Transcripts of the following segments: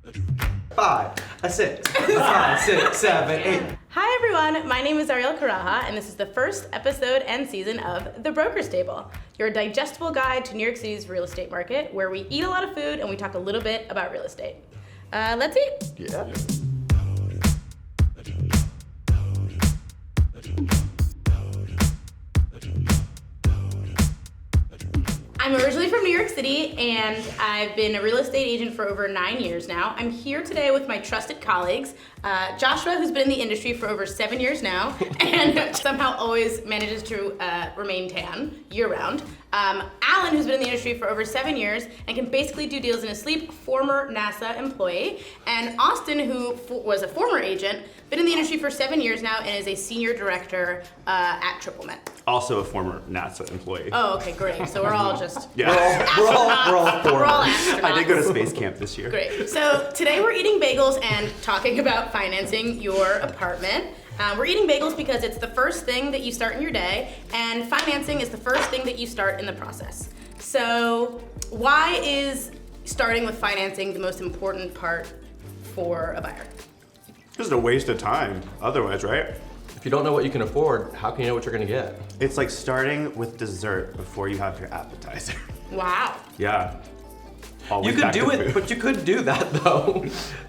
5, a 6, a 5, 6, 7, 8. Hi everyone, my name is Ariel Caraja, and this is the first episode and season of The Broker's Table, your digestible guide to New York City's real estate market, where we eat a lot of food and we talk a little bit about real estate. Let's eat. Yeah. I'm originally from New York City, and I've been a real estate agent for over 9 years now. I'm here today with my trusted colleagues, Joshua, who's been in the industry for over 7 years now, and somehow always manages to remain tan year-round. Alan, who's been in the industry for over 7 years and can basically do deals in his sleep, former NASA employee. And Austin, who was a former agent, been in the industry for 7 years now and is a senior director at Triple Met. Also a former NASA employee. Oh, okay, great. So we're all just Yeah. We're all We're all former. astronauts. I did go to space camp this year. Great. So today we're eating bagels and talking about financing your apartment. We're eating bagels because it's the first thing that you start in your day, and financing is the first thing that you start in the process. So why is starting with financing the most important part for a buyer? Just a waste of time otherwise, right? If you don't know what you can afford, how can you know what you're gonna get? It's like starting with dessert before you have your appetizer. Wow. Yeah. You Always could back do to it, food. but you could do that though.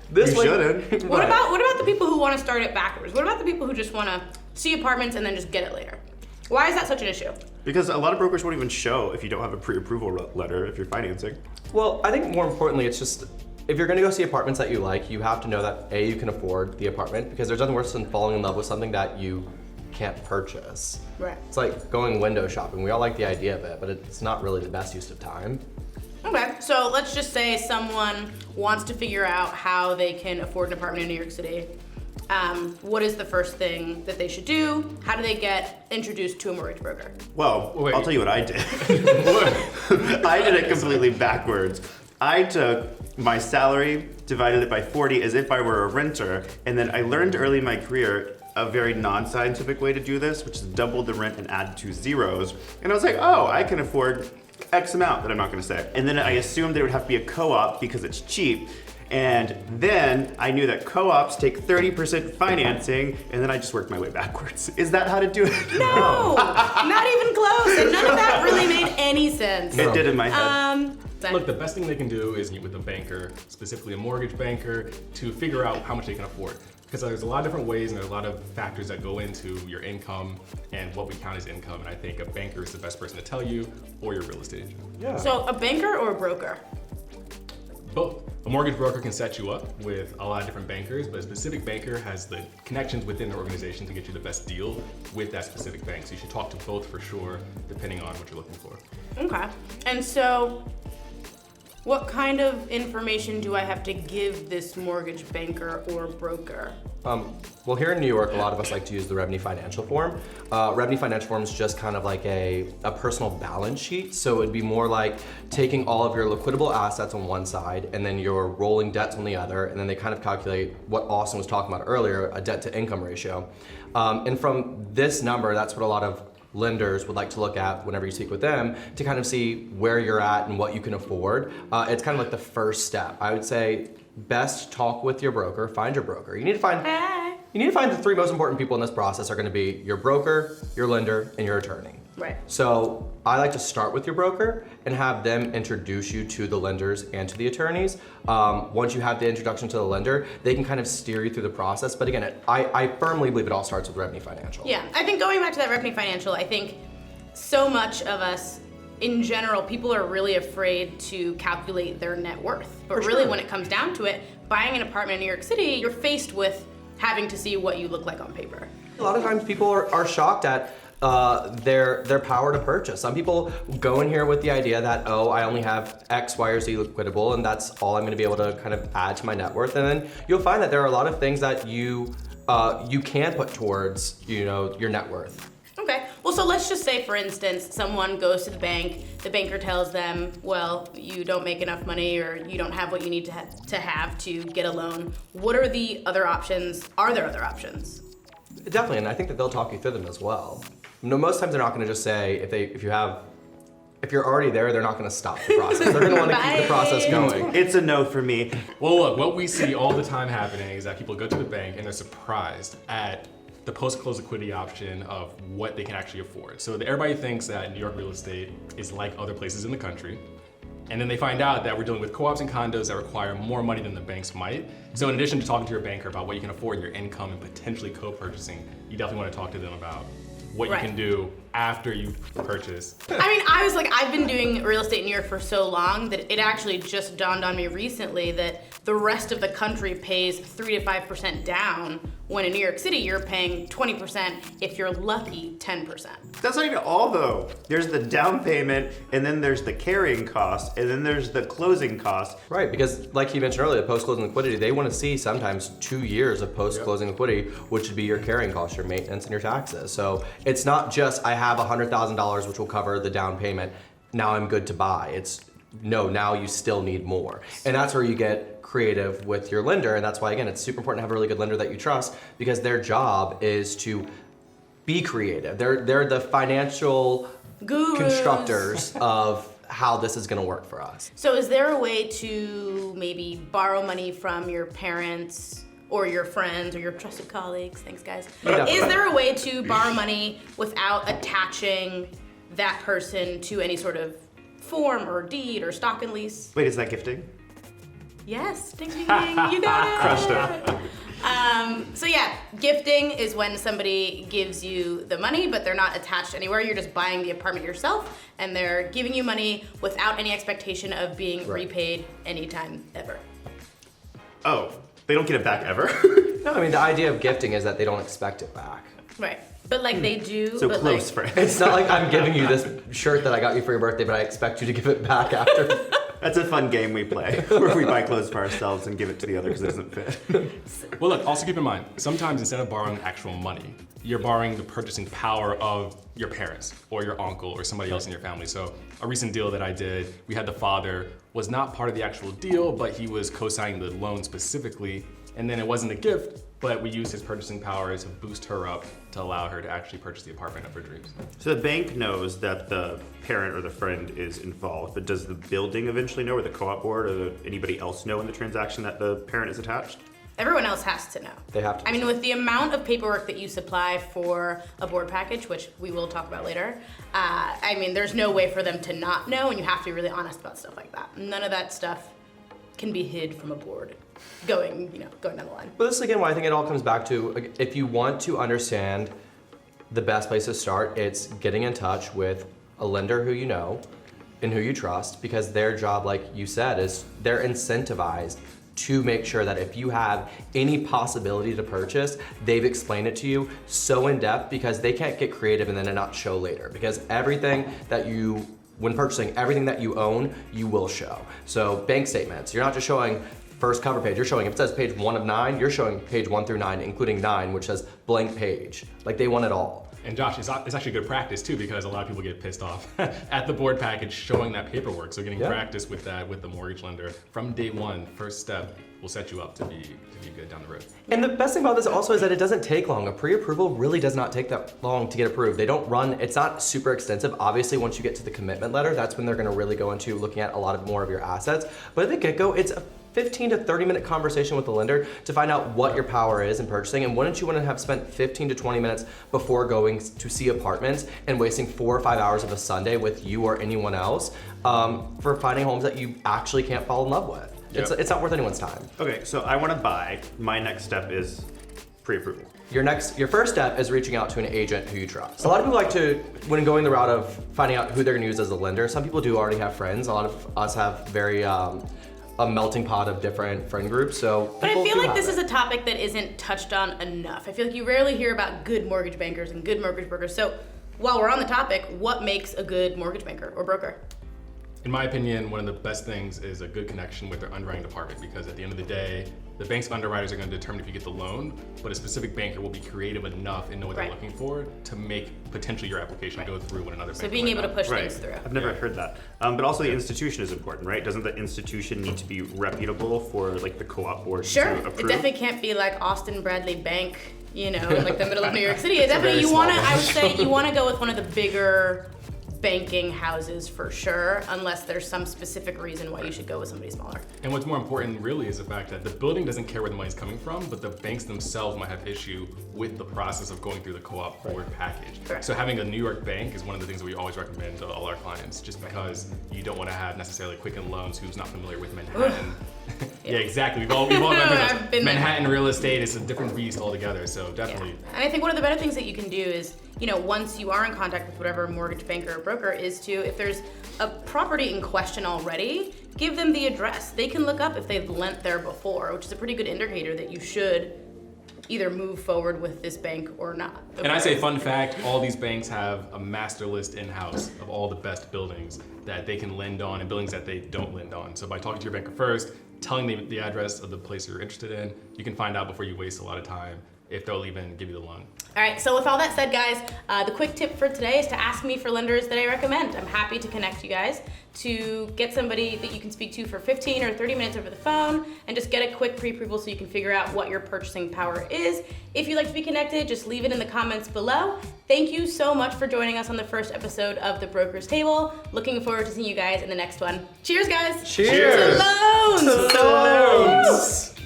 This You way- shouldn't. What Right. about the people who want to start it backwards? What about the people who just want to see apartments and then just get it later? Why is that such an issue? Because a lot of brokers won't even show if you don't have a pre-approval letter if you're financing. Well, I think more importantly, it's just, if you're gonna go see apartments that you like, you have to know that A, you can afford the apartment, because there's nothing worse than falling in love with something that you can't purchase. Right. It's like going window shopping. We all like the idea of it, but it's not really the best use of time. Okay, so let's just say someone wants to figure out how they can afford an apartment in New York City. What is the first thing that they should do? How do they get introduced to a mortgage broker? Well, Wait. I'll tell you what I did. I did it completely backwards. I took my salary, divided it by 40 as if I were a renter, and then I learned early in my career a very non-scientific way to do this, which is double the rent and add 2 zeros. And I was like, oh, I can afford X amount that I'm not gonna say. And then I assumed there would have to be a co-op because it's cheap. And then I knew that co-ops take 30% financing, and then I just worked my way backwards. Is that how to do it? No, not even close, and none of that really made any sense. It did in my head. Look, the best thing they can do is meet with a banker, specifically a mortgage banker, to figure out how much they can afford. Because there's a lot of different ways and there's a lot of factors that go into your income and what we count as income. And I think a banker is the best person to tell you, or your real estate agent. Yeah. So a banker or a broker? Both. A mortgage broker can set you up with a lot of different bankers, but a specific banker has the connections within the organization to get you the best deal with that specific bank. So you should talk to both for sure, depending on what you're looking for. Okay, and so what kind of information do I have to give this mortgage banker or broker? Well, here in New York, a lot of us like to use the revenue financial form. Revenue financial form is just kind of like a personal balance sheet. So it'd be more like taking all of your liquidable assets on one side and then your rolling debts on the other. And then they kind of calculate what Austin was talking about earlier, a debt to income ratio. And from this number, that's what a lot of lenders would like to look at whenever you speak with them to kind of see where you're at and what you can afford. It's kind of like the first step. I would say best talk with your broker, find your broker. You need to find the 3 most important people in this process are going to be your broker, your lender, and your attorney. Right. So I like to start with your broker and have them introduce you to the lenders and to the attorneys. Once you have the introduction to the lender, they can kind of steer you through the process. But again, I firmly believe it all starts with revenue financial. Yeah, I think going back to that revenue financial, I think so much of us, in general, people are really afraid to calculate their net worth. But For really, sure. when it comes down to it, buying an apartment in New York City, you're faced with having to see what you look like on paper. A lot of times people are shocked at their power to purchase. Some people go in here with the idea that, oh, I only have X, Y, or Z liquidable, and that's all I'm gonna be able to kind of add to my net worth. And then you'll find that there are a lot of things that you can put towards, your net worth. Okay, well, so let's just say, for instance, someone goes to the banker tells them, well, you don't make enough money or you don't have what you need to have to get a loan. What are the other options? Are there other options? Definitely, and I think that they'll talk you through them as well. Most times they're not gonna just say, if you have if you're already there, they're not going to stop the process. They're going to want to keep the process going. It's a no for me. Well, look, what we see all the time happening is that people go to the bank and they're surprised at the post-close liquidity option of what they can actually afford. So everybody thinks that New York real estate is like other places in the country. And then they find out that we're dealing with co-ops and condos that require more money than the banks might. So in addition to talking to your banker about what you can afford, your income, and potentially co-purchasing, you definitely want to talk to them about what you can do after you purchase. I mean, I've been doing real estate in New York for so long that it actually just dawned on me recently that the rest of the country pays 3 to 5% down, when in New York City you're paying 20%, if you're lucky, 10%. That's not even all though. There's the down payment, and then there's the carrying cost, and then there's the closing cost. Right, because like you mentioned earlier, post-closing liquidity, they want to see sometimes 2 years of post-closing liquidity, which would be your carrying costs, your maintenance, and your taxes. So it's not just, I have $100,000, which will cover the down payment, now I'm good to buy. It's, no, now you still need more. And that's where you get creative with your lender, and that's why, again, it's super important to have a really good lender that you trust, because their job is to be creative. They're the financial Gurus. constructors of how this is going to work for us. So is there a way to maybe borrow money from your parents or your friends or your trusted colleagues? Thanks, guys. Is there a way to borrow money without attaching that person to any sort of form or deed or stock and lease? Wait, is that gifting? Yes, ding ding ding, you got it. Crushed it. So yeah, gifting is when somebody gives you the money, but they're not attached anywhere. You're just buying the apartment yourself, and they're giving you money without any expectation of being repaid anytime ever. Oh, they don't get it back ever? No, I mean, the idea of gifting is that they don't expect it back. Right, but like they do. So but close like, friends. It's not like I'm giving you this shirt that I got you for your birthday, but I expect you to give it back after. That's a fun game we play, where we buy clothes for ourselves and give it to the other because it doesn't fit. Well, look, also keep in mind, sometimes instead of borrowing actual money, you're borrowing the purchasing power of your parents or your uncle or somebody else in your family. So a recent deal that I did, we had the father was not part of the actual deal, but he was co-signing the loan specifically. And then it wasn't a gift, but we used his purchasing power to boost her up to allow her to actually purchase the apartment of her dreams. So the bank knows that the parent or the friend is involved, but does the building eventually know, or the co-op board, or anybody else know in the transaction that the parent is attached? Everyone else has to know. They have to. I mean, with the amount of paperwork that you supply for a board package, which we will talk about later, I mean, there's no way for them to not know, and you have to be really honest about stuff like that. None of that stuff can be hid from a board going down the line. But this is again why I think it all comes back to, if you want to understand the best place to start, it's getting in touch with a lender who you know and who you trust, because their job, like you said, is they're incentivized to make sure that if you have any possibility to purchase, they've explained it to you so in depth, because they can't get creative and then it not show later, because everything that you, when purchasing, everything that you own, you will show. So bank statements, you're not just showing first cover page, you're showing, if it says page 1 of 9, you're showing page 1 through 9, including 9, which says blank page. Like, they want it all. And Josh, it's actually good practice too, because a lot of people get pissed off at the board package showing that paperwork. So getting practice with that with the mortgage lender from day one, first step, will set you up to be good down the road. And the best thing about this also is that it doesn't take long. A pre-approval really does not take that long to get approved. They don't run, it's not super extensive. Obviously, once you get to the commitment letter, that's when they're gonna really go into looking at a lot more of your assets. But at the get-go, it's a 15 to 30 minute conversation with the lender to find out what your power is in purchasing, and wouldn't you want to have spent 15 to 20 minutes before going to see apartments and wasting 4 or 5 hours of a Sunday with you or anyone else for finding homes that you actually can't fall in love with. Yep. It's not worth anyone's time. Okay, so I want to buy. My next step is pre-approval. Your first step is reaching out to an agent who you trust. A lot of people like to, when going the route of finding out who they're gonna use as a lender, some people do already have friends. A lot of us have very a melting pot of different friend groups, so. But I feel like this is a topic that isn't touched on enough. I feel like you rarely hear about good mortgage bankers and good mortgage brokers. So while we're on the topic, what makes a good mortgage banker or broker? In my opinion, one of the best things is a good connection with their underwriting department, because at the end of the day, the bank's underwriters are going to determine if you get the loan, but a specific banker will be creative enough and know what they're looking for to make potentially your application go through when another bank. So being able to push Right. things through. I've never heard that. But also the institution is important, right? Doesn't the institution need to be reputable for like the co-op board Sure, to it approve? definitely can't be like Austin Bradley Bank, in like the middle of New York City. It definitely, very you want to, small I would say, you want to go with one of the bigger banking houses for sure, unless there's some specific reason why you should go with somebody smaller. And what's more important really is the fact that the building doesn't care where the money's coming from, but the banks themselves might have issue with the process of going through the co-op board package. Correct. So having a New York bank is one of the things that we always recommend to all our clients, just because you don't want to have necessarily Quicken Loans who's not familiar with Manhattan. Yeah, exactly. We've all I've been there. Manhattan real estate is a different beast altogether, so definitely. And I think one of the better things that you can do is, once you are in contact with whatever mortgage banker or broker, is to, if there's a property in question already, give them the address. They can look up if they've lent there before, which is a pretty good indicator that you should either move forward with this bank or not. And I say, fun fact, all these banks have a master list in-house of all the best buildings that they can lend on and buildings that they don't lend on. So by talking to your banker first, telling them the address of the place you're interested in, you can find out before you waste a lot of time if they'll even give you the loan. All right, so with all that said, guys, the quick tip for today is to ask me for lenders that I recommend. I'm happy to connect you guys to get somebody that you can speak to for 15 or 30 minutes over the phone and just get a quick pre-approval so you can figure out what your purchasing power is. If you'd like to be connected, just leave it in the comments below. Thank you so much for joining us on the first episode of The Broker's Table. Looking forward to seeing you guys in the next one. Cheers, guys. Cheers. To loans. To loans.